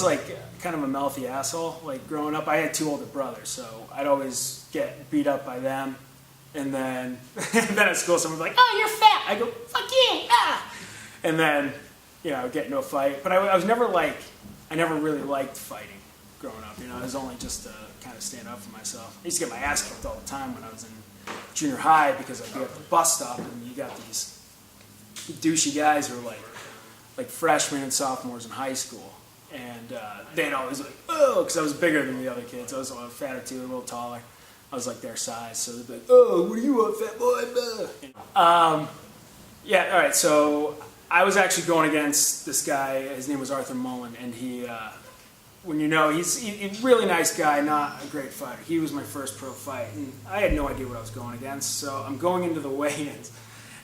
was like kind of a mouthy asshole. Like growing up, I had 2 older brothers, so I'd always get beat up by them. And then, at school, someone was like, "Oh, you're fat." I go, "Fuck you, ah!" And then, get into a fight. But I was never like, I never really liked fighting growing up. It was only just to kind of stand up for myself. I used to get my ass kicked all the time when I was in junior high because I'd be at the bus stop and you got these douchey guys who were like freshmen and sophomores in high school. And they'd always like, "Oh," because I was bigger than the other kids. I was a fatter too, a little taller. I was like their size, so they'd be like, "Oh, what do you want, fat boy?" Yeah, all right, so I was actually going against this guy. His name was Arthur Mullen, and he, he's a really nice guy, not a great fighter. He was my first pro fight, and I had no idea what I was going against, so I'm going into the weigh-ins,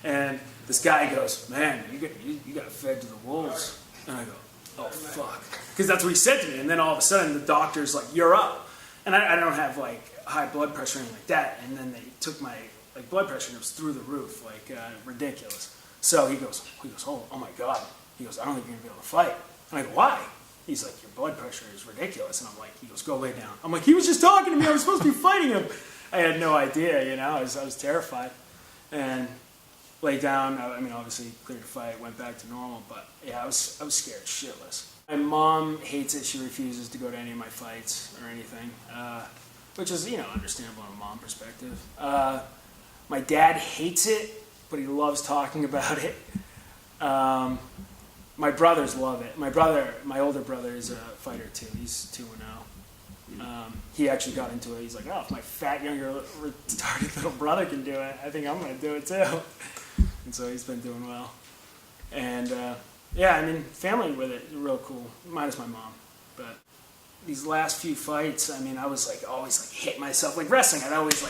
and this guy goes, "Man, you got fed to the wolves." And I go, "Oh, fuck." Because that's what he said to me, and then all of a sudden the doctor's like, "You're up." And I don't have like high blood pressure or anything like that, and then they took my blood pressure and it was through the roof, ridiculous. So he goes, oh my God. He goes, "I don't think you're gonna be able to fight." And I go, "Why?" He's like, "Your blood pressure is ridiculous." And I'm like, he goes, "Go lay down." I'm like, he was just talking to me. I was supposed to be fighting him. I had no idea, I was terrified. And lay down. I mean, obviously cleared the fight, went back to normal, but yeah, I was scared shitless. My mom hates it. She refuses to go to any of my fights or anything, which is, understandable from a mom perspective. My dad hates it, but he loves talking about it. My brothers love it. My older brother is a fighter too. He's 2-0. He actually got into it. He's like, "Oh, if my fat, younger, retarded little brother can do it, I think I'm going to do it too." And so he's been doing well. And yeah, I mean, family with it is real cool, minus my mom. But these last few fights, I mean, I was always hit myself. Like wrestling, I'd always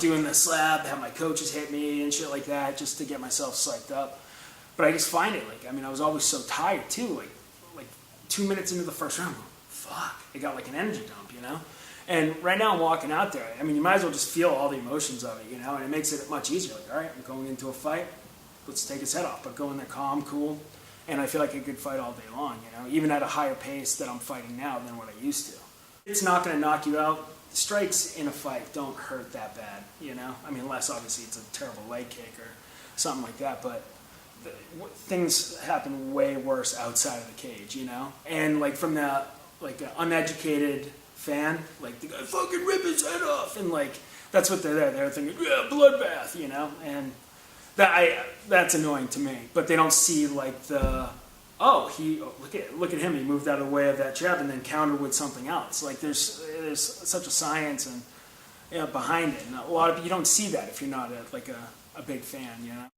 doing the slap, have my coaches hit me and shit like that just to get myself psyched up. But I just find it, I was always so tired too. Like 2 minutes into the first round, I'm going, fuck, it got like an energy dump, And right now I'm walking out there. I mean, you might as well just feel all the emotions of it, and it makes it much easier. Like, all right, I'm going into a fight. Let's take his head off, but go in there calm, cool, and I feel like I could fight all day long, even at a higher pace that I'm fighting now than what I used to. It's not going to knock you out. Strikes in a fight don't hurt that bad, I mean, unless obviously it's a terrible leg kick or something like that, but things happen way worse outside of the cage, And from the uneducated fan, the guy fucking rip his head off, and that's what they're there. They're thinking, yeah, bloodbath, and that's annoying to me. But they don't see look at him, he moved out of the way of that jab and then countered with something else. There's such a science and behind it, and a lot of you don't see that if you're not a big fan,